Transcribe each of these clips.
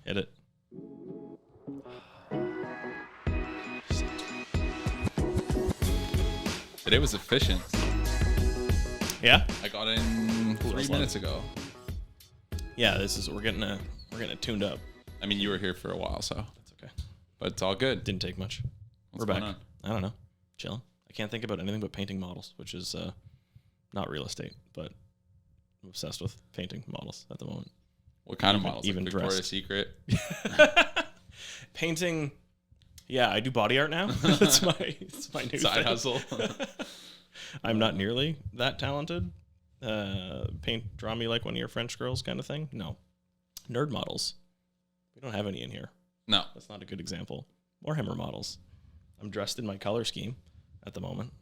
Hit it. Today was efficient. Yeah. I got in 3 minutes ago. Yeah, we're getting it tuned up. I mean, you were here for a while, so That's okay. but it's all good. Didn't take much. What's We're back. going on? I don't know. Chilling. I can't think about anything but painting models, which is not real estate, but I'm obsessed with painting models at the moment. What kind of models? Even Like Victoria's dressed. Secret? Painting. Yeah, I do body art now. It's my new Side thing. hustle. I'm not nearly that talented. Draw me like one of your French girls kind of thing. No. Nerd models. We don't have any in here. No. That's not a good example. Warhammer models. I'm dressed in my color scheme at the moment.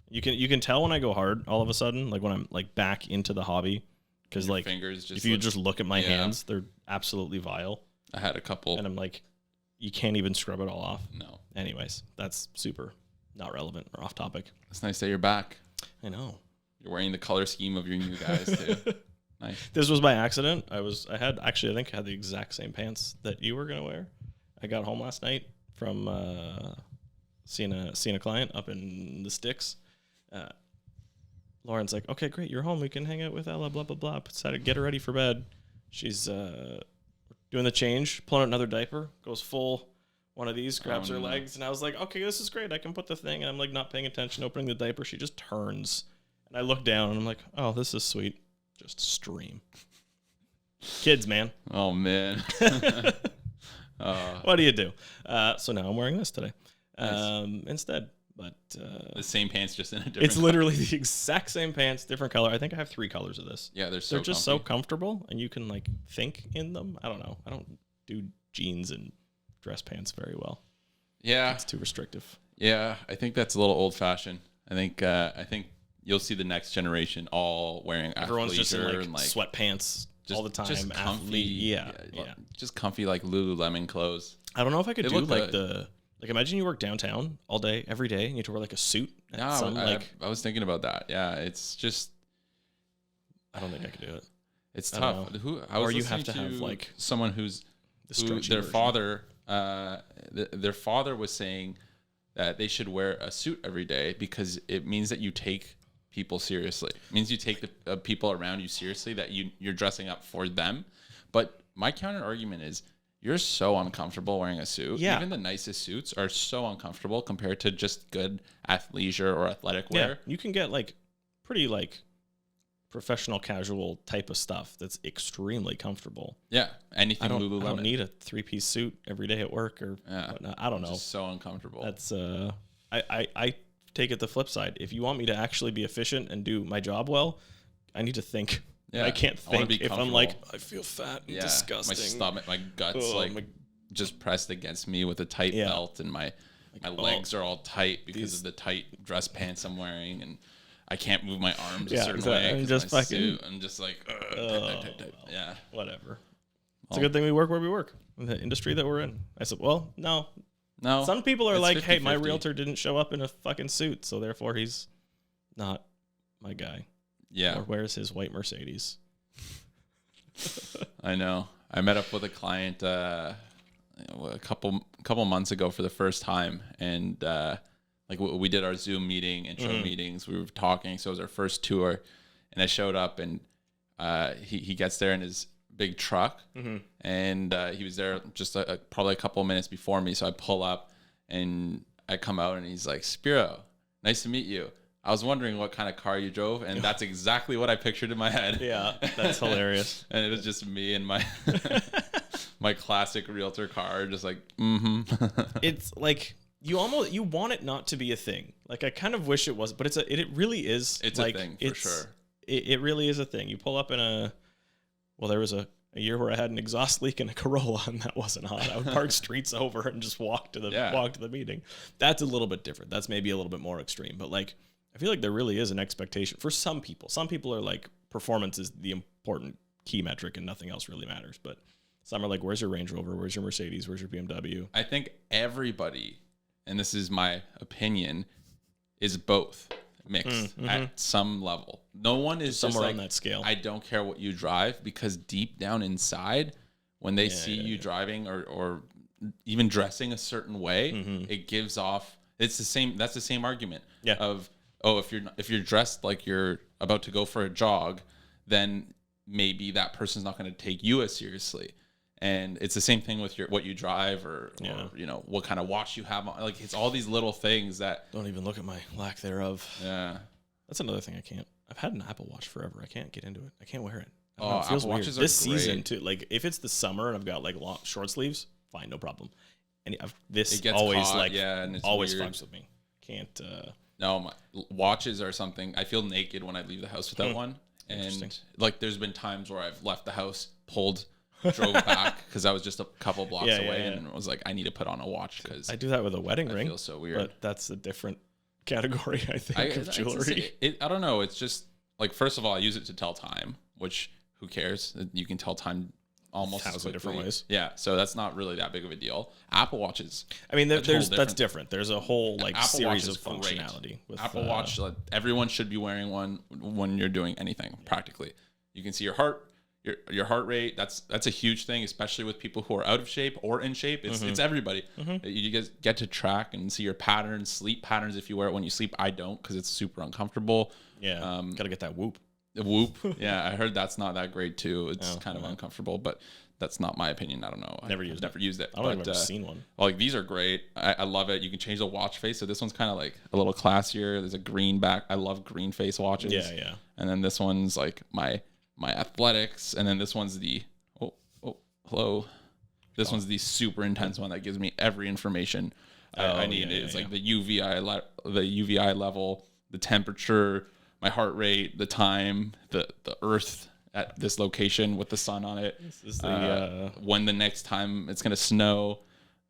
You can tell when I go hard all of a sudden, like when I'm like back into the hobby, because Your like fingers just if you just look at my hands, they're absolutely vile, I had a couple. and I'm like, you can't even scrub it all off. No. Anyways, that's super not relevant or off topic. It's nice that you're back. I know. You're wearing the color scheme of your new guys too. Nice. This was by accident. I think I had the exact same pants that you were gonna wear. I got home last night from seeing a client up in the sticks. Lauren's like, okay, great, you're home. We can hang out with Ella. Blah blah blah. Decided to get her ready for bed. She's doing the change, pulling out another diaper. Goes full one of these, grabs her legs, and I was like, okay, this is great. I can put the thing. And I'm like not paying attention, opening the diaper. She just turns, and I look down, and I'm like, oh, this is sweet. Just stream. Kids, man. Oh man. What do you do? So now I'm wearing this today Nice. instead. But The same pants, just in a different it's literally the exact same pants, different color. I think I have 3 colors of this. Yeah, they're Just so comfortable, and you can like think in them. I don't know. I don't do jeans and dress pants very well. Yeah. It's too restrictive. Yeah, I think that's a little old fashioned. I think you'll see the next generation all wearing Everyone's just in athleisure like, and sweatpants all the time. Just comfy. Athlete. Yeah. Just comfy like Lululemon clothes. I don't know if I could They do look like good. imagine you work downtown all day, every day, and you have to wear like a suit. No, I was thinking about that. Yeah, it's just I don't think I could do it. it's I don't tough. know. I was Or you listening have to have, like, someone who stretchy their version. father their father was saying that they should wear a suit every day because it means that you take people seriously. It means you take the people around you seriously, that you're dressing up for them. But my counter argument is you're so uncomfortable wearing a suit. Yeah. Even the nicest suits are so uncomfortable compared to just good athleisure or athletic wear. Yeah, you can get like pretty like professional casual type of stuff that's extremely comfortable. Yeah, anything I don't Lululemon. need a 3-piece suit every day at work or whatnot. I don't know. Just so uncomfortable. That's I take it the flip side. If you want me to actually be efficient and do my job well, I need to think. Yeah, I can't I wanna think be if I'm like, comfortable. I feel fat and yeah, disgusting. my stomach, my guts, Oh, like my- just pressed against me with a tight Yeah. belt, and my legs are all tight because of the tight dress pants I'm wearing, and I can't move my arms a Yeah, certain exactly. way. I'm 'cause just my fucking- suit, I'm just like, tight. Yeah. Whatever. It's a good thing we work where we work, in the industry that we're in. I said, well, no. No. Some people are it's like, hey, my 50-50. realtor didn't show up in a fucking suit, so therefore he's not my guy. Yeah, Or where's his white Mercedes? I know. I met up with a client a couple months ago for the first time, and like we did our Zoom meeting, intro meetings. We were talking, so it was our first tour, and I showed up, and he gets there in his big truck, and he was there just probably a couple of minutes before me. So I pull up, and I come out, and he's like, "Spiro, nice to meet you. I was wondering what kind of car you drove," and that's exactly what I pictured in my head. Yeah, that's hilarious. And it was just me and my my classic realtor car, just like, It's like you want it not to be a thing. Like I kind of wish it was, but it really is. It's like, a thing for sure. It really is a thing. You pull up in there was a year where I had an exhaust leak in a Corolla, and that wasn't hot. I would park streets over and just walk to the meeting. That's a little bit different. That's maybe a little bit more extreme, but like I feel like there really is an expectation for some people. Some people are like performance is the important key metric and nothing else really matters. But some are like, where's your Range Rover? Where's your Mercedes? Where's your BMW? I think everybody, and this is my opinion, is both mixed at some level. No one is Somewhere just like, on that scale. I don't care what you drive, because deep down inside, when they see you driving or even dressing a certain way, it gives off. It's the same. That's the same argument. Yeah. Of if you're dressed like you're about to go for a jog, then maybe that person's not going to take you as seriously. And it's the same thing with what you drive or you know, what kind of watch you have on. Like, it's all these little things that don't even look at my lack thereof. Yeah. That's another thing I can't. I've had an Apple Watch forever. I can't get into it. I can't wear it. It feels Apple Watches weird. This are great. season too. Like, if it's the summer and I've got like long short sleeves, fine, no problem. And this it gets always caught, and it's always weird. fucks with me. Can't. No, my watches are something. I feel naked when I leave the house without one. And like, there's been times where I've left the house, drove back because I was just a couple blocks away, and was like, I need to put on a watch because I do that with a wedding ring. Feels so weird. But that's a different category, I think, of jewelry. I don't know. It's just like, first of all, I use it to tell time, which who cares? You can tell time almost 1,000 different ways. Yeah, so that's not really that big of a deal. Apple Watches. I mean, that's different. There's a whole like Apple series Watch of functionality with Apple Watch. Like, everyone should be wearing one when you're doing anything practically. You can see your heart rate. That's a huge thing, especially with people who are out of shape or in shape. It's everybody. You guys get to track and see your patterns, sleep patterns. If you wear it when you sleep, I don't, because it's super uncomfortable. Yeah, gotta get that Whoop. The Whoop. Yeah, I heard that's not that great too. It's kind of uncomfortable, but that's not my opinion. I don't know. Never used it. I don't think I've ever seen one. Like, these are great. I love it. You can change the watch face. So this one's kind of like a little classier. There's a green back. I love green face watches. Yeah. And then this one's like my athletics, and then this one's the hello. This one's the super intense one that gives me every information I need. It's like the UVI level, the temperature, my heart rate, the time, the earth at this location with the sun on it. This is when the next time it's gonna snow,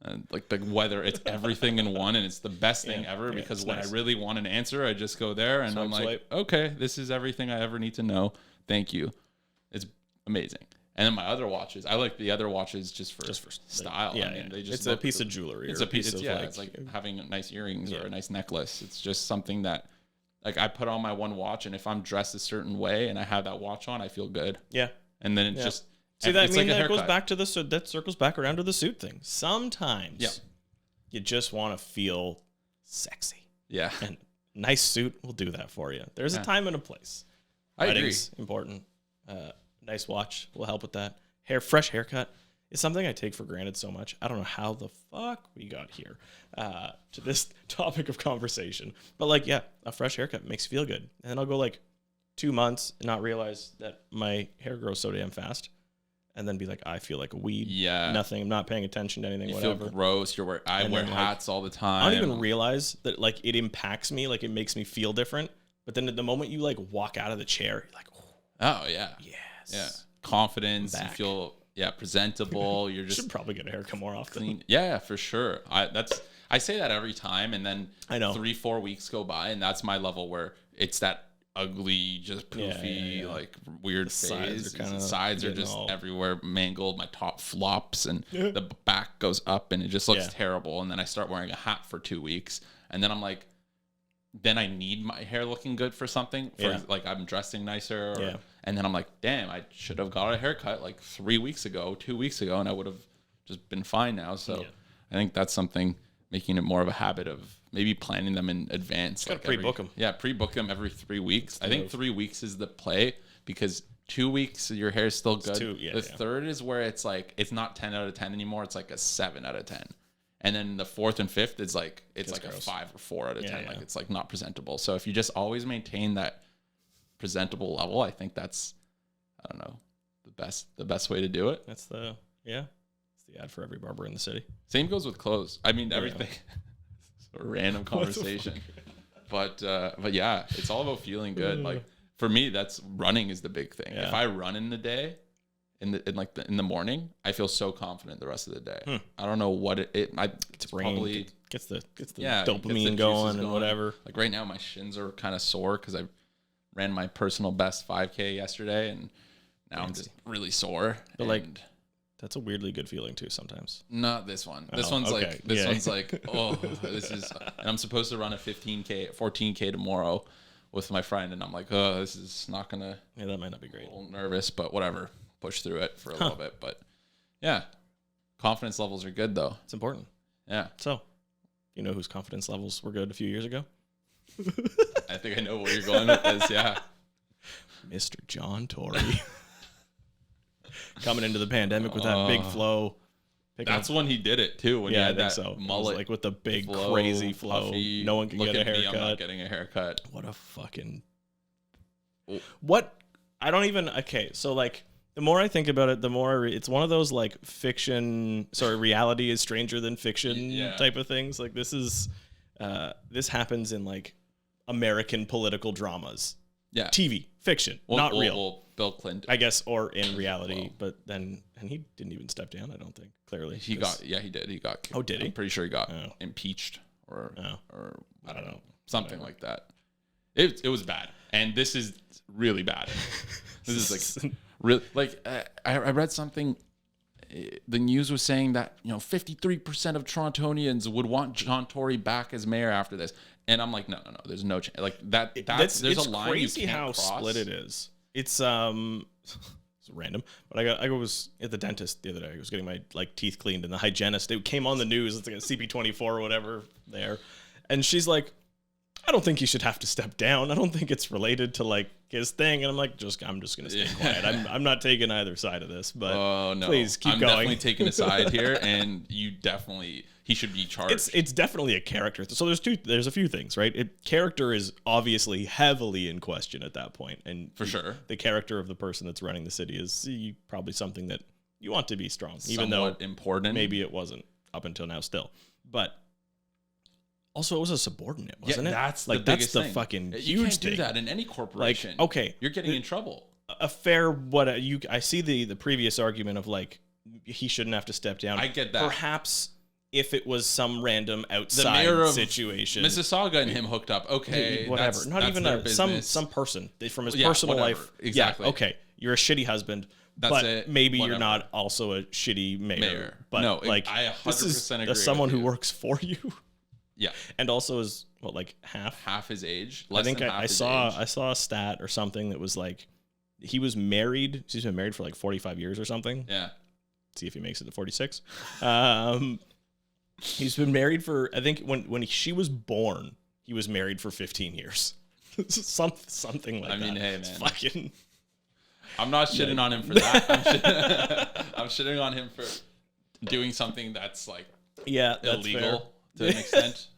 and like the weather. It's everything in one, and it's the best thing ever, because when I really want an answer, I just go there and I'm like, okay, this is everything I ever need to know. Thank you. It's amazing. And then my other watches, I like the other watches just for style. Yeah, I mean, they just it's a piece of jewelry. It's a piece of it's like having nice earrings or a nice necklace. It's just something that, like, I put on my one watch, and if I'm dressed a certain way and I have that watch on, I feel good. Yeah. And then it's just see that. I mean, that goes back to that circles back around to the suit thing. Sometimes, you just want to feel sexy. Yeah. And nice suit will do that for you. There's a time and a place. Weddings, important. Nice watch will help with that. Fresh haircut is something I take for granted so much. I don't know how the fuck we got here to this topic of conversation. But like, a fresh haircut makes you feel good. And then I'll go like 2 months and not realize that my hair grows so damn fast. And then be like, I feel like a weed. Yeah. Nothing. I'm not paying attention to anything. You whatever. feel gross. I wear hats all the time. I don't even realize that, like, it impacts me. Like, it makes me feel different. But then at the moment you like walk out of the chair, you're like, oh yeah. Yes. Yeah. Confidence. You feel presentable. You're just should probably get a haircut more often. Clean. Yeah, for sure. I say that every time, and then I know 3-4 weeks go by, and that's my level where it's that ugly, just poofy, like weird phase. Sides are just everywhere, mangled. My top flops, and the back goes up, and it just looks terrible. And then I start wearing a hat for 2 weeks, and then I'm like, then I need my hair looking good for something. Like, I'm dressing nicer. And then I'm like, damn, I should have got a haircut like 3 weeks ago, 2 weeks ago, and I would have just been fine now. So I think that's something, making it more of a habit of maybe planning them in advance. Like pre-book them. Yeah, pre-book them every 3 weeks. I think 3 weeks is the play, because 2 weeks your hair is still good. The third is where it's like, it's not 10 out of 10 anymore. It's like a 7 out of 10. And then the fourth and fifth is like, it's like gross. A 5 or 4 out of 10. Like, it's like not presentable. So if you just always maintain that presentable level, I think that's, I don't know, the best way to do it. That's the ad for every barber in the city. Same goes with clothes. I mean, everything. It's a random conversation. But yeah, it's all about feeling good. Like, for me, that's running is the big thing. If I run in the day, in the morning, I feel so confident the rest of the day. I don't know what it's probably gets the dopamine going and whatever. Like, right now my shins are kind of sore because I ran my personal best 5K yesterday, and now I'm just really sore. But like, that's a weirdly good feeling too sometimes. Not this one. This one's like, oh, this is, and I'm supposed to run a 14K tomorrow with my friend, and I'm like, oh, this is not gonna. Yeah, that might not be great. A little nervous, but whatever. Push through it for a little bit, but Yeah. Confidence levels are good, though. It's important. Yeah. So, you know whose confidence levels were good a few years ago? I think I know where you're going with this. Yeah. Mr. John Tory. Coming into the pandemic with that big flow. That's when he did it, too. When he had that mullet. Like with the big, crazy flow. Puffy, no one can get a haircut. I'm not getting a haircut. What a fucking... What? I don't even... Okay, so like... The more I think about it, the more it's one of those like reality is stranger than fiction type of things. Like this happens in like American political dramas. Yeah. TV, fiction, not real. Well, Bill Clinton, I guess, or in reality, but then, and he didn't even step down, I don't think, clearly. He did. He got, oh, did he? I'm pretty sure he got impeached or I don't know. Something like that. It was bad. And this is really bad. This is like... Really, like I read something. The news was saying that 53% of Torontonians would want John Tory back as mayor after this, and I'm like, no, there's no chance. Like there's a line crazy you can't how cross. Split it is. It's random, but I was at the dentist the other day. I was getting my teeth cleaned, and the hygienist, it came on the news. It's like a CP24 or whatever there, and she's like, I don't think he should have to step down. I don't think it's related to his thing. And I'm like, I'm just gonna stay quiet. I'm not taking either side of this, but please keep going. I'm definitely taking a side here, and he should be charged. It's definitely a character. So there's a few things, right? Character is obviously heavily in question at that point, and for sure, the character of the person that's running the city is probably something that you want to be strong, even somewhat though important. Maybe it wasn't up until now still, but. Also, it was a subordinate, wasn't it? That's the biggest thing. The fucking huge you can't thing. Do that in any corporation. Okay, you're getting in trouble. A fair I see the previous argument of he shouldn't have to step down. I get that. Perhaps if it was some random outside situation, Mississauga and him hooked up. Okay, whatever. That's, Not that's even some person from his personal life. Exactly. Yeah, okay, you're a shitty husband. But maybe you're not also a shitty mayor. But no, I 100% agree. Someone who works for you. Yeah, and also is half his age. I think I saw a stat or something that was he was married. He's been married for 45 years or something. Yeah, see if he makes it to 46. He's been married for, I think when she was born, he was married for 15 years. Something like that. I mean, hey man, it's fucking. I'm not shitting on him for that. I'm shitting on him for doing something that's illegal. To an extent,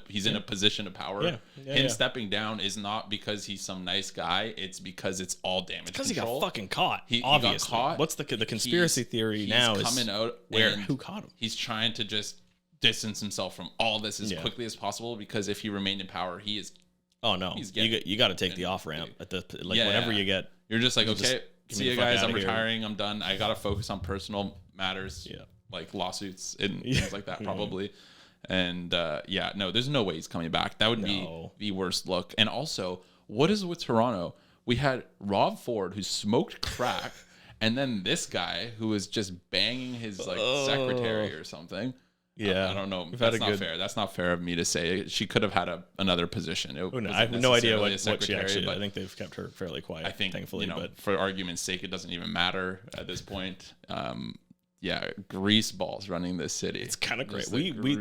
he's in a position of power. Him stepping down is not because he's some nice guy. It's because it's all damage control. Because he got fucking caught. He got caught. What's the conspiracy theory now? He's coming out. Who caught him? He's trying to just distance himself from all this as quickly as possible, because if he remained in power, he is. Oh no! You got to take the off ramp at the whenever you get. You're just okay. See you guys. I'm retiring. I'm done. I gotta focus on personal matters. Yeah. Like lawsuits and things like that, probably. And there's no way he's coming back. That would be the worst look. And also, what is with Toronto? We had Rob Ford, who smoked crack, and then this guy who was just banging his secretary or something. Yeah, I don't know. That's not fair. That's not fair of me to say. She could have had another position. I have no idea what she actually. I think they've kept her fairly quiet. I think, thankfully, but for argument's sake, it doesn't even matter at this point. Grease balls running this city. It's kind of great.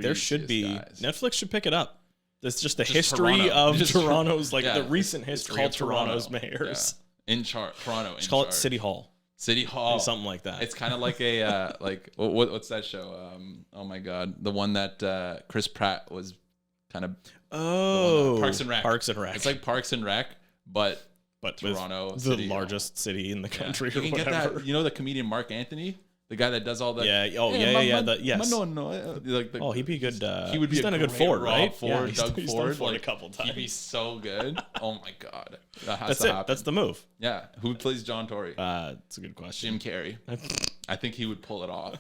There should be Netflix should pick it up. It's just the history of Toronto's the recent history of Toronto's mayors. Yeah. In Toronto. Just call it City Hall. City Hall. Something like that. It's kind of like a what's that show? Oh my god, the one that Chris Pratt was kind of Parks and Rec. Parks and Rec. It's like Parks and Rec, but Toronto, the largest city in the country. You can get that. You know the comedian Mark Anthony. The guy that does all that. Yeah. Oh, yes. He'd be good. He would be. He's done a good Ford, right? Ford, Doug he's Ford. Done Ford a couple times. He'd be so good. Oh my god. That's it. Happen. That's the move. Yeah. Who plays John Tory? It's a good question. Jim Carrey. I think he would pull it off.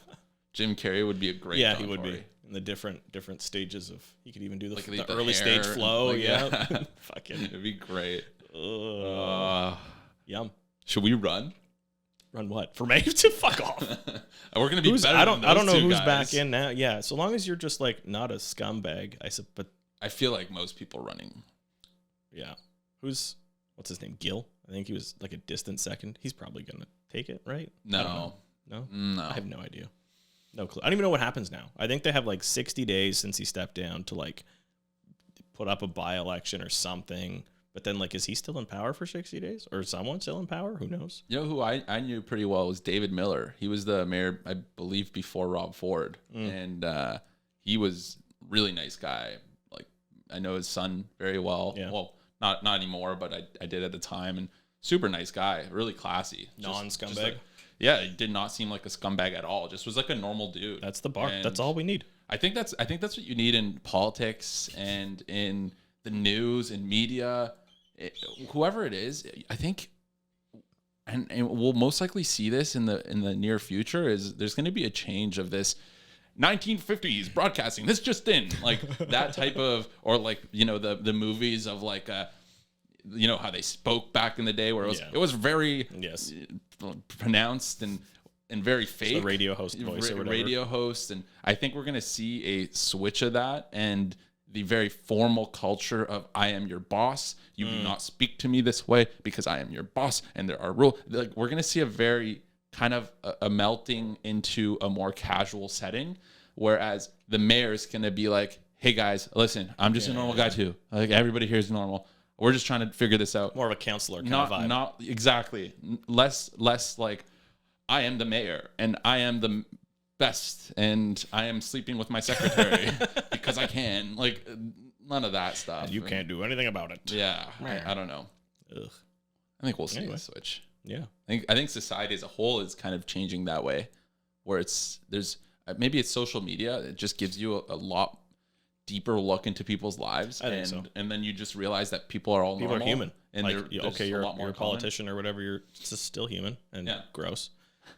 Jim Carrey would be a great. Yeah, John he would Tory. be in the different stages of. He could even do the early stage flow. Fucking. It'd be great. Yum. Should we run? Run what? For May? To fuck off. We're gonna be better. I don't know who's guys. back in now. Yeah, so long as you're just not a scumbag. But I feel like most people running. Yeah. What's his name? Gil? I think he was a distant second. He's probably gonna take it, right? No. No? No. I have no idea. No clue. I don't even know what happens now. I think they have like 60 days since he stepped down to like put up a by-election or something. But then, like, is he still in power for 60 days? Or is someone still in power? Who knows? You know who I knew pretty well was David Miller. He was the mayor, I believe, before Rob Ford. And he was a really nice guy. Like, I know his son very well. Yeah. Well, not anymore, but I did at the time. And super nice guy, really classy. Non-scumbag? Like, yeah, he did not seem like a scumbag at all. Just was like a normal dude. That's the bar. And that's all we need. I think that's what you need in politics and in the news and media. Whoever it is, I think, and we'll most likely see this in the near future. Is there's going to be a change of this 1950s broadcasting. This just in, like that type of, or like the movies of like how they spoke back in the day, where it was very pronounced and very fake. The radio host voice or whatever. Radio host, and I think we're going to see a switch of that and the very formal culture of I am your boss. You do not speak to me this way because I am your boss and there are rules. Like, we're going to see a very kind of a melting into a more casual setting, whereas the mayor's going to be like, hey guys, listen, I'm just a normal guy too. Like, everybody here is normal. We're just trying to figure this out. More of a counselor kind of vibe. Not exactly. Less like I am the mayor and I am the best and I am sleeping with my secretary because I can. Like, none of that stuff. And you can't do anything about it. Yeah. I don't know. Ugh. I think we'll see a switch. Yeah. I think society as a whole is kind of changing that way, where there's maybe it's social media. It just gives you a lot deeper look into people's lives. I think so. And then you just realize that people are all normal. People are human. And like, you're a politician common. or whatever. You're just still human and gross.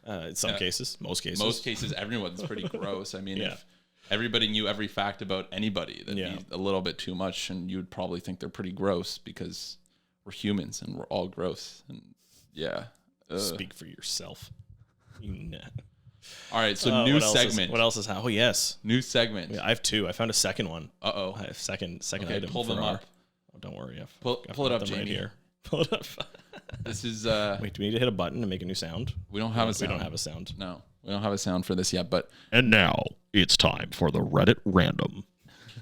In some cases, most cases, everyone's pretty gross. I mean, if everybody knew every fact about anybody, that'd be a little bit too much, and you would probably think they're pretty gross because we're humans and we're all gross. And speak for yourself. All right, so new segment. What else is how? Oh yes, new segment. Yeah, I have two. I found a second one. I have second okay, item. Pull them up. Oh, don't worry. Pull it up, Jamie. Right here. Pull it up. This is wait, do we need to hit a button to make a new sound? We don't have a sound. We don't have a sound. No, we don't have a sound for this yet, but and now it's time for the Reddit random.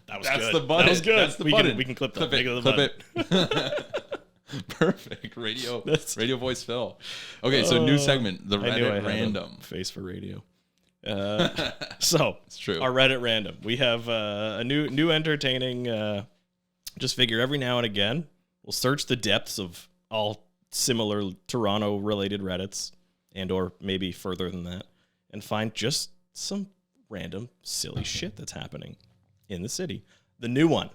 That's good. The button. That was good. That's the button. We can clip that. Clip it. Perfect. Radio voice Phil. Okay, so new segment, the Reddit random. Face for radio. So it's true. Our Reddit random. We have a new entertaining just figure every now and again we'll search the depths of all similar Toronto related Reddits and or maybe further than that and find just some random silly shit that's happening in the city. The new one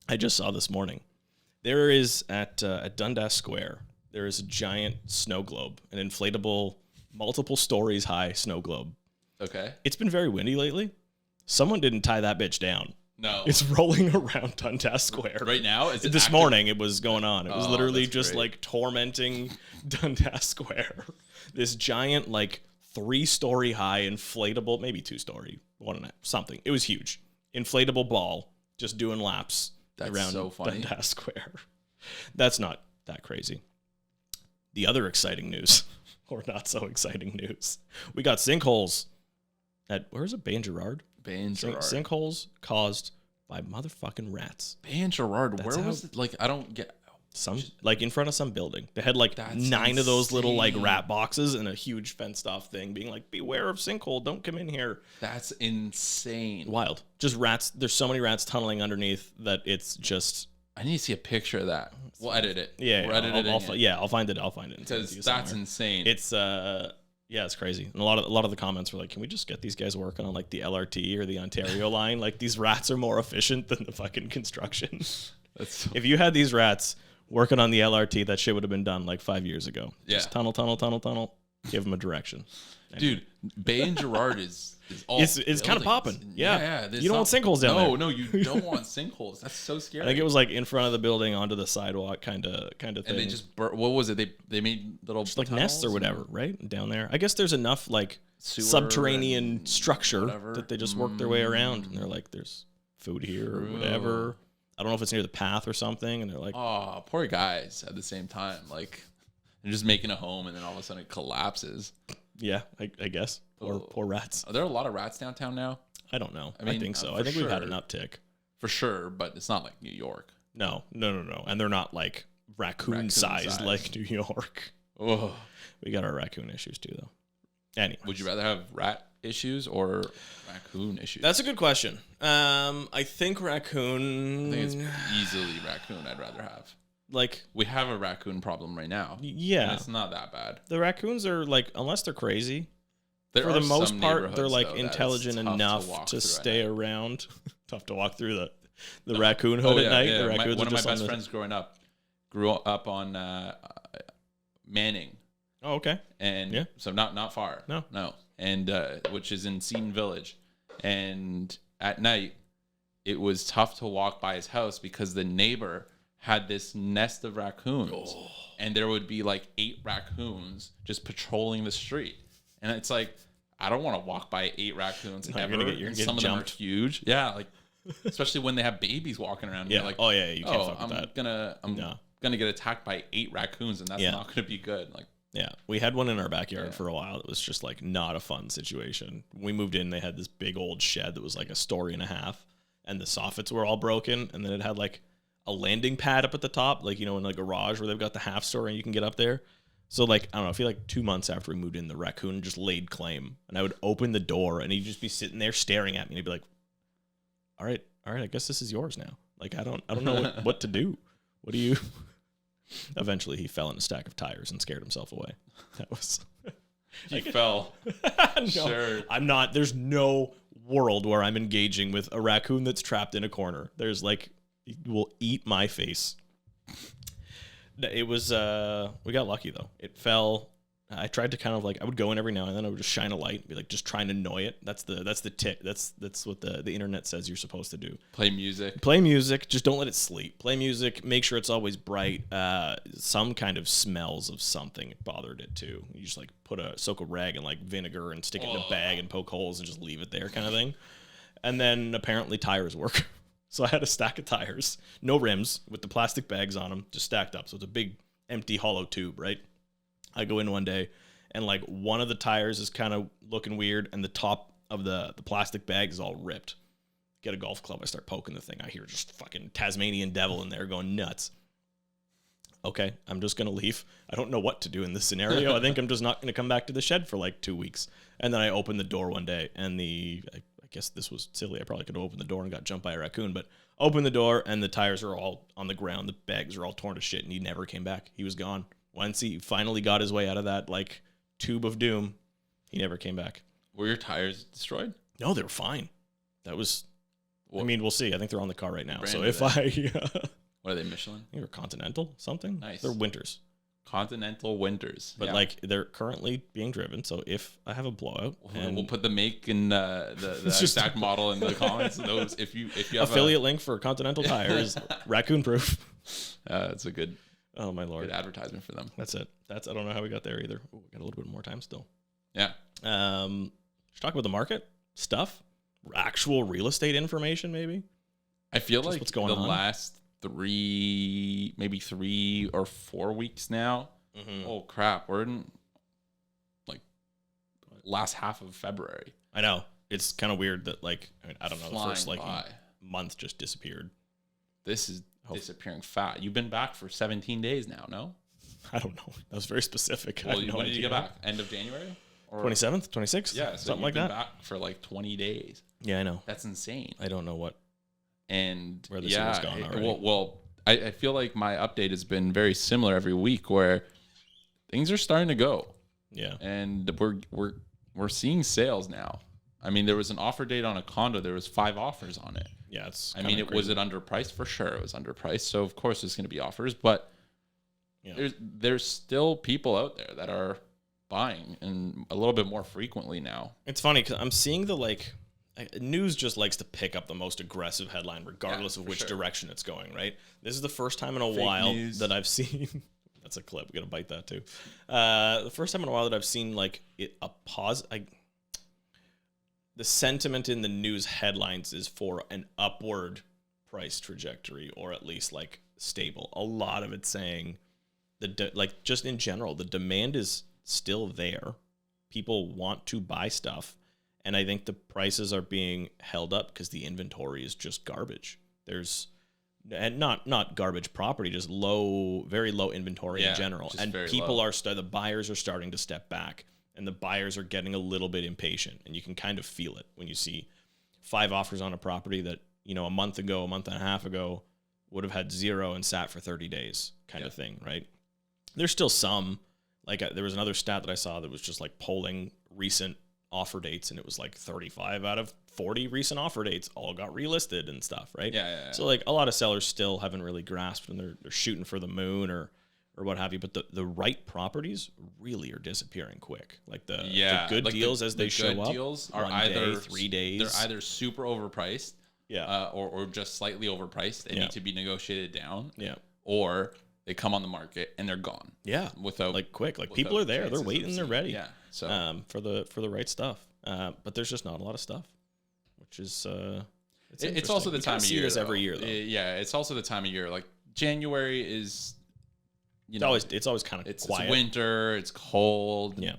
I just saw this morning. There is at Dundas Square, there is a giant snow globe, an inflatable, multiple stories high snow globe. Okay. It's been very windy lately. Someone didn't tie that bitch down. No. It's rolling around Dundas Square. Right now? Is it this active? Morning it was going on. It was literally just great. like tormenting Dundas Square. This giant, like 3-story high inflatable, maybe 2-story, 1.5, something. It was huge. Inflatable ball just doing laps around so funny. Dundas Square. That's not that crazy. The other exciting news, or not so exciting news, we got sinkholes at, where is it? Bay and Gerard? Bay and Gerard. Sinkholes caused by motherfucking rats. Bay and Gerard, where was it? Like, I don't get... Like in front of some building. They had like 9 of those little like rat boxes and a huge fenced off thing being like, beware of sinkhole, don't come in here. That's insane. Wild. Just rats. There's so many rats tunneling underneath that it's just... I need to see a picture of that. We'll edit it. Yeah, I'll find it. I'll find it. Because that's insane. It's it's crazy. And a lot of the comments were like, can we just get these guys working on like the LRT or the Ontario line? Like, these rats are more efficient than the fucking construction. If you had these rats working on the LRT, that shit would have been done like 5 years ago. Yeah. Just tunnel. Give them a direction. Dude, Bay and Gerard is all it's kind of popping. Yeah. You don't want sinkholes down there. No, you don't want sinkholes. That's so scary. I think it was like in front of the building onto the sidewalk kind of thing. And they just what was it? They made little just like nests or whatever, right? Down there. I guess there's enough like subterranean structure that they just work their way around, and they're like, there's food here or whatever. I don't know if it's near the path or something, and they're like, oh, poor guys at the same time. Like, they're just making a home, and then all of a sudden it collapses. Yeah, I guess. Poor rats. Are there a lot of rats downtown now? I don't know. I mean, I think so. I think we've had an uptick. For sure, but it's not like New York. No. And they're not like raccoon-sized like New York. Oh. We got our raccoon issues too, though. Anyway. Would you rather have rat issues or raccoon issues? That's a good question. I think raccoon... I think it's easily raccoon I'd rather have. Like... We have a raccoon problem right now. Yeah. And it's not that bad. The raccoons are like, unless they're crazy... For the most part, they're like intelligent enough to stay around. Tough to walk through the raccoon hood at night. Yeah. The raccoons one of my best friends growing up grew up on Manning. Oh, okay. And so not far. No. And which is in Seton Village. And at night, it was tough to walk by his house because the neighbor had this nest of raccoons. Oh. And there would be like 8 raccoons just patrolling the street. And it's like, I don't want to walk by 8 raccoons ever. And some of them are huge. Yeah, like especially when they have babies walking around. Yeah. You're like, you can't fuck with that. I'm gonna get attacked by 8 raccoons, and that's not gonna be good. Like, yeah, we had one in our backyard for a while. It was just like not a fun situation. When we moved in, they had this big old shed that was like a story and a half, and the soffits were all broken, and then it had like a landing pad up at the top, like in a garage where they've got the half story and you can get up there. So, like, I don't know, I feel like 2 months after we moved in, the raccoon just laid claim. And I would open the door, and he'd just be sitting there staring at me. And he'd be like, all right, I guess this is yours now. Like, I don't know what to do. What do you... Eventually, he fell in a stack of tires and scared himself away. That was... He fell. No, sure. I'm not... There's no world where I'm engaging with a raccoon that's trapped in a corner. There's, like... He will eat my face. It was, we got lucky though. It fell. I tried to kind of like, I would go in every now and then. I would just shine a light, be like, just trying to annoy it. That's the tip. That's what the internet says you're supposed to do. Play music. Just don't let it sleep. Play music. Make sure it's always bright. Some kind of smells of something bothered it too. You just like soak a rag in like vinegar and stick it in a bag and poke holes and just leave it there kind of thing. And then apparently tires work. So I had a stack of tires, no rims, with the plastic bags on them, just stacked up. So it's a big, empty, hollow tube, right? I go in one day, and like one of the tires is kind of looking weird, and the top of the plastic bag is all ripped. Get a golf club, I start poking the thing. I hear just fucking Tasmanian devil in there going nuts. Okay, I'm just going to leave. I don't know what to do in this scenario. I think I'm just not going to come back to the shed for like 2 weeks. And then I open the door one day, and I guess this was silly. I probably could have opened the door and got jumped by a raccoon, but opened the door and the tires are all on the ground. The bags are all torn to shit, and he never came back. He was gone. Once he finally got his way out of that like tube of doom, he never came back. Were your tires destroyed? No, they were fine. That was, I mean, we'll see. I think they're on the car right now. So if what are they, Michelin? I think they're Continental something. Nice. They're Winters. Continental Winters. But like they're currently being driven, so if I have a blowout, we'll put the make and the exact model in the comments. Those if you have affiliate link for Continental tires, raccoon proof. It's a good. Oh my lord! Good advertisement for them. That's it. I don't know how we got there either. Ooh, we got a little bit more time still. Yeah. Should talk about the market stuff, actual real estate information, maybe. I feel just like what's going on. Last 3 or 4 weeks now. Mm-hmm. Oh crap, we're in like last half of February. I know, it's kind of weird that like I don't know, flying the first like by. month just disappeared. This is disappearing fast. You've been back for 17 days now, no? I don't know. That was very specific. Well, when did you get back? End of January? 27th, 26th? Yeah, so something like that. Back for like 20 days. Yeah, I know. That's insane. I don't know what. And where this has gone already. Well, I feel like my update has been very similar every week, where things are starting to go. Yeah, and we're seeing sales now. I mean, there was an offer date on a condo. There was 5 offers on it. Yeah, it's. I mean, was it underpriced? For sure, it was underpriced. So of course, there's going to be offers, but there's still people out there that are buying, and a little bit more frequently now. It's funny because I'm seeing the news just likes to pick up the most aggressive headline, regardless of which direction it's going. Right. This is the first time in a while that I've seen. That's a clip. We got to bite that too. The first time in a while that I've seen a pause. The sentiment in the news headlines is for an upward price trajectory, or at least stable. A lot of it saying just in general, the demand is still there. people want to buy stuff. And I think the prices are being held up because the inventory is just garbage. There's, and not garbage property, just very low inventory in general. And people the buyers are starting to step back, and the buyers are getting a little bit impatient. And you can kind of feel it when you see 5 offers on a property that, a month and a half ago would have had 0 and sat for 30 days kind of thing, right? There's still some, there was another stat that I saw that was just like polling recent offer dates, and it was like 35 out of 40 recent offer dates all got relisted and stuff, right? Yeah. So like a lot of sellers still haven't really grasped, and they're shooting for the moon or what have you. But the right properties really are disappearing quick. Like the good deals as they show up, deals are 1 either day, 3 days. They're either super overpriced, or just slightly overpriced and need to be negotiated down, or they come on the market and they're gone. Yeah, without quick. People are there, they're waiting, they're ready. Yeah, so for the right stuff. But there's just not a lot of stuff, which is it's also the time of year. This every year, though. Yeah, it's also the time of year. Like January is, it's always kind of quiet. It's winter. It's cold. Yeah,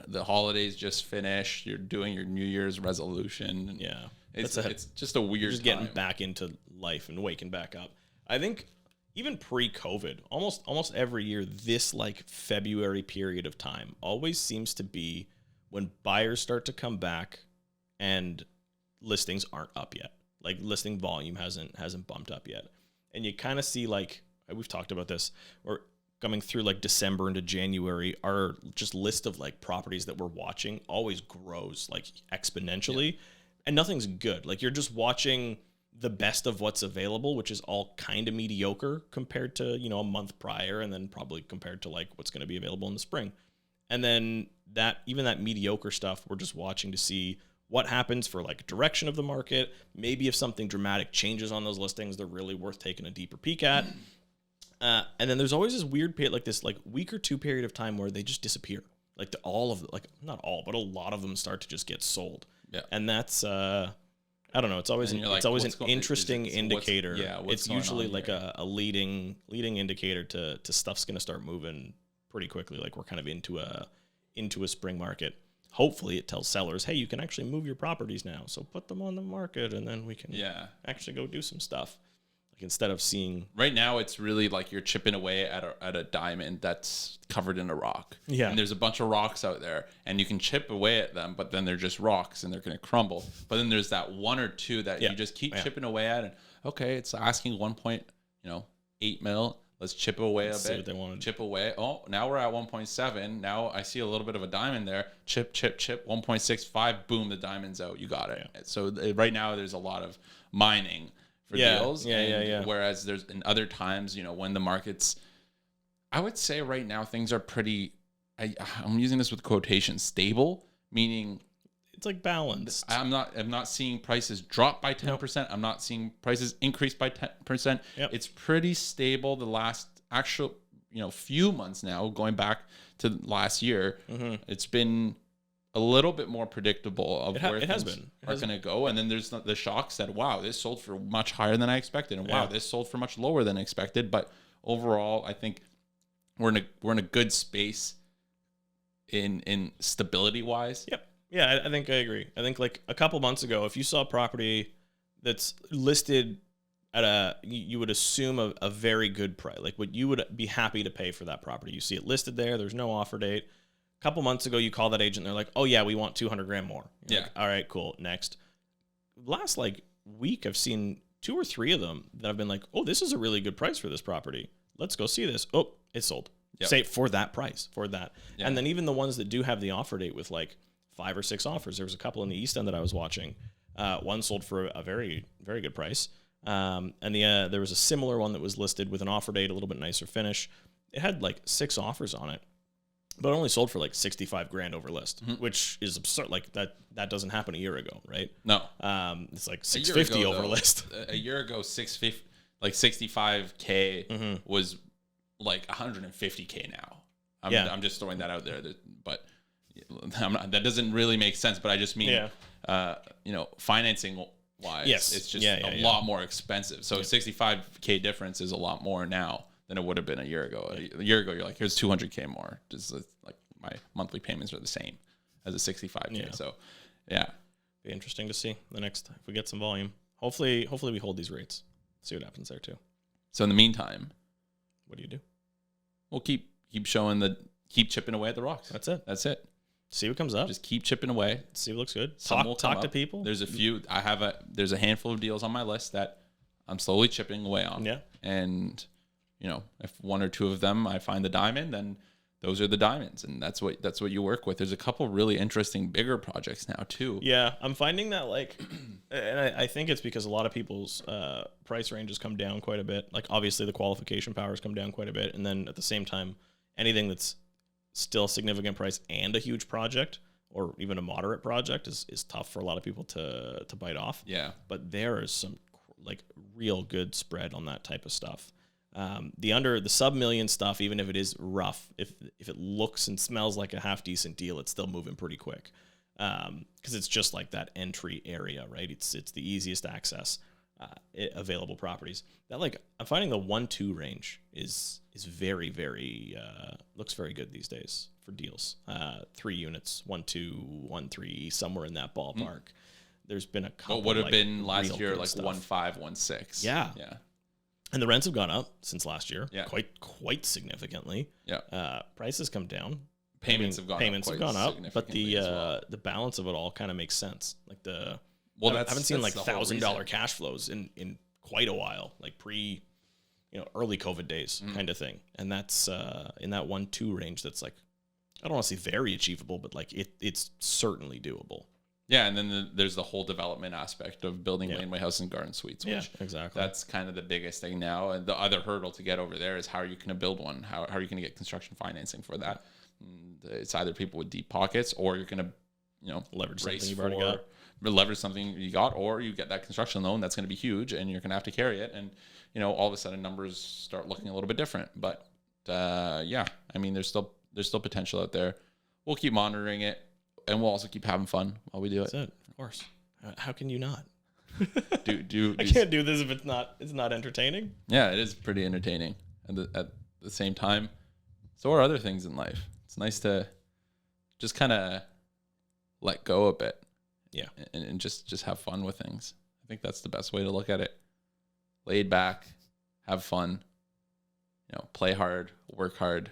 the holidays just finished. You're doing your New Year's resolution. Yeah, it's just a weird. Just getting back into life and waking back up. I think even pre-COVID, almost every year, this February period of time always seems to be when buyers start to come back and listings aren't up yet. Like listing volume hasn't bumped up yet. And you kind of see we've talked about this, or coming through December into January, our just list of properties that we're watching always grows exponentially, and nothing's good. You're just watching the best of what's available, which is all kind of mediocre compared to, a month prior, and then probably compared to what's going to be available in the spring. And then that mediocre stuff, we're just watching to see what happens for direction of the market. Maybe if something dramatic changes on those listings, they're really worth taking a deeper peek at. And then there's always this weird period, this week or two period of time where they just disappear. Not all, but a lot of them start to just get sold. Yeah. And that's, I don't know. It's always an interesting indicator. It's usually a leading indicator to stuff's going to start moving pretty quickly. We're kind of into a spring market. Hopefully it tells sellers, hey, you can actually move your properties now. So put them on the market, and then we can actually go do some stuff. Instead of seeing right now, it's really you're chipping away at a diamond that's covered in a rock. Yeah. And there's a bunch of rocks out there, and you can chip away at them, but then they're just rocks and they're going to crumble. But then there's that 1 or 2 that you just keep chipping away at, and okay, it's asking 1.8 mil. Let's chip away a bit. See what they want to chip away. Oh, now we're at 1.7. Now I see a little bit of a diamond there. Chip. 1.65. Boom, the diamond's out. You got it. Yeah. So right now there's a lot of mining for deals. Yeah. Whereas there's in other times, when the market's, I would say right now things are pretty, I'm using this with quotations, stable, meaning it's balanced. I'm not seeing prices drop by 10%. Nope. I'm not seeing prices increase by 10%. Yep. It's pretty stable the last actual, few months now, going back to last year. Mm-hmm. It's been a little bit more predictable of where things are going to go. And then there's the shocks that, wow, this sold for much higher than I expected. And wow, this sold for much lower than expected. But overall, I think we're in a good space in stability wise. Yep. Yeah, I think I agree. I think a couple months ago, if you saw a property that's listed at you would assume a very good price, what you would be happy to pay for that property. You see it listed there. There's no offer date. A couple months ago, you call that agent, they're like, oh yeah, we want 200 grand more. You're all right, cool. Next. Last week, I've seen 2 or 3 of them that have been like, oh, this is a really good price for this property. Let's go see this. Oh, it's sold. Yep. Say for that price, for that. Yeah. And then even the ones that do have the offer date with 5 or 6 offers. There was a couple in the East End that I was watching. One sold for a very, very good price. And there was a similar one that was listed with an offer date, a little bit nicer finish. It had 6 offers on it, but only sold for 65 grand over list, which is absurd. That doesn't happen a year ago, right? No. It's 650 over list. A year ago, 650, 65K was 150K now. I'm just throwing that out there, but that doesn't really make sense. But I just mean, financing wise, it's just a lot more expensive. So 65K difference is a lot more now than it would have been a year ago. A year ago, you're here's 200K more. Just my monthly payments are the same. as a 65K. Yeah. So, yeah. Be interesting to see if we get some volume. Hopefully we hold these rates. See what happens there too. So in the meantime, what do you do? We'll keep chipping away at the rocks. That's it. See what comes up. Just keep chipping away. See what looks good. Talk to people. There's a handful of deals on my list that I'm slowly chipping away on. Yeah. And if one or two of them I find the diamond, then those are the diamonds, and that's what you work with. There's a couple really interesting bigger projects now too. Yeah, I'm finding that and I think it's because a lot of people's price ranges come down quite a bit. Like obviously the qualification powers come down quite a bit, and then at the same time, anything that's still significant price and a huge project or even a moderate project is tough for a lot of people to bite off. Yeah, but there is some real good spread on that type of stuff. The sub million stuff, even if it is rough, if it looks and smells like a half decent deal, it's still moving pretty quick. Because it's just like that entry area, right? It's the easiest access available properties. That I'm finding the 1-2 range is very, very looks very good these days for deals. 3 units, 1-2, 1-3, somewhere in that ballpark. There's been a couple. What would have been last year, 1.5, 1.6. Yeah. Yeah. And the rents have gone up since last year, yeah, quite significantly. Yeah, prices come down. Payments have gone up, but the balance of it all kind of makes sense. I haven't seen $1,000 cash flows in quite a while, pre, early COVID days kind of thing. And that's in that 1-2 range. That's I don't want to say very achievable, but it's certainly doable. Yeah, and then there's the whole development aspect of building laneway house and garden suites. Which exactly. That's kind of the biggest thing now. And the other hurdle to get over there is how are you going to build one? How are you going to get construction financing for that? And it's either people with deep pockets, or you're going to, leverage something you've already got. Leverage something you got, or you get that construction loan that's going to be huge, and you're going to have to carry it. And all of a sudden numbers start looking a little bit different. But there's still potential out there. We'll keep monitoring it. And we'll also keep having fun while we do it. That's it, of course. How can you not? I can't do this if it's not entertaining. Yeah, it is pretty entertaining. At the same time, so are other things in life. It's nice to just kind of let go a bit. Yeah, and just have fun with things. I think that's the best way to look at it. Laid back, have fun. Play hard, work hard,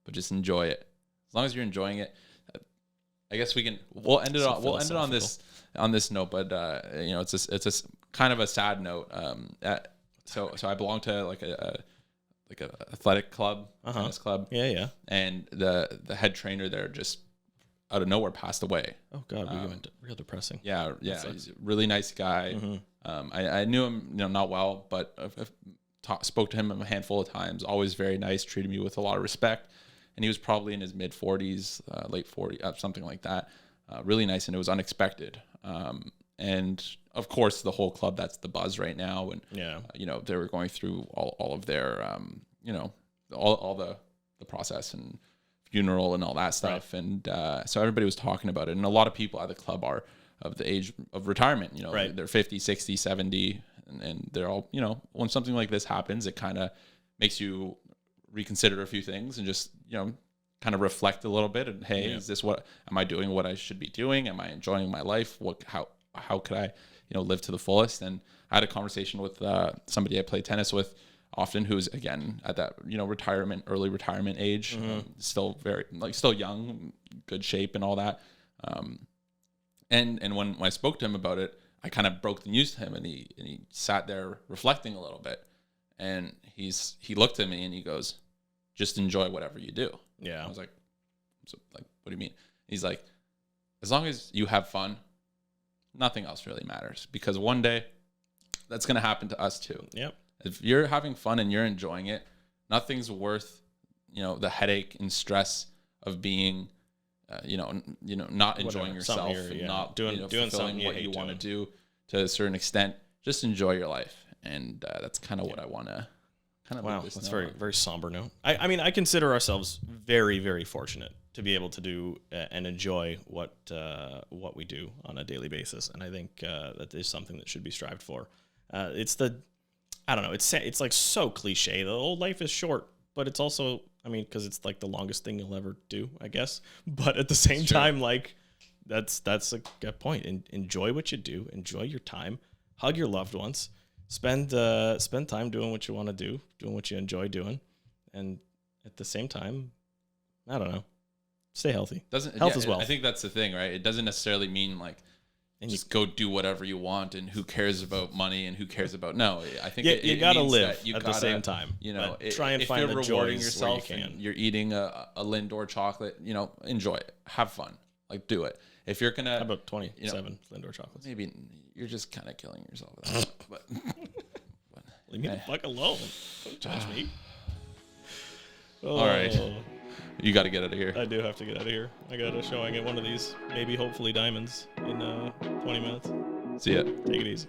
but just enjoy it. As long as you're enjoying it. I guess we'll end it on this note, but it's a kind of a sad note. So I belong to a athletic club, tennis club. Yeah. And the head trainer there just out of nowhere passed away. Oh God, we went real depressing. Yeah. He's a really nice guy. Mm-hmm. I knew him, not well, but I've spoke to him a handful of times. Always very nice, treated me with a lot of respect. And he was probably in his mid 40s, late 40s, something like that. Really nice, and it was unexpected. And of course, the whole club, that's the buzz right now. And they were going through all of their, all the process and funeral and all that stuff. Right. And so everybody was talking about it, and a lot of people at the club are of the age of retirement. right. They're 50, 60, 70, and they're all, when something like this happens, it kind of makes you reconsider a few things and just kind of reflect a little bit. And hey, is this am I doing what I should be doing? Am I enjoying my life? How could I live to the fullest? And I had a conversation with somebody I play tennis with often, who's again at that early retirement age, still very still young, good shape and all that. And when I spoke to him about it, I kind of broke the news to him, and he sat there reflecting a little bit. And he looked at me and he goes, just enjoy whatever you do. Yeah. I was like, what do you mean? He's like, as long as you have fun, nothing else really matters, because one day that's going to happen to us too. Yep. If you're having fun and you're enjoying it, nothing's worth, the headache and stress of being, not enjoying yourself and not doing fulfilling what you want to do to a certain extent. Just enjoy your life. And that's kind of what I want to kind of. Wow, that's very, very somber note. I mean, I consider ourselves very, very fortunate to be able to do and enjoy what we do on a daily basis, and I think that is something that should be strived for. I don't know. It's so cliche. The old life is short, but it's also, I mean, because it's like the longest thing you'll ever do, I guess. But at the same time, like that's a good point. Enjoy what you do. Enjoy your time. Hug your loved ones. Spend time doing what you want to do, doing what you enjoy doing, and at the same time, I don't know, stay healthy. Health as well. I think that's the thing, right? It doesn't necessarily mean like just go do whatever you want and who cares about money and who cares about I think you gotta live at the same time. Try and find the joys yourself where you can. And you're eating a Lindor chocolate, enjoy it, have fun, like do it. If you're gonna, how about 27 Lindor chocolates? Maybe you're just kind of killing yourself with that. but leave me the fuck alone. Don't judge me. All right. You got to get out of here. I do have to get out of here. I got a showing at one of these, maybe hopefully diamonds in 20 minutes. See ya. Take it easy.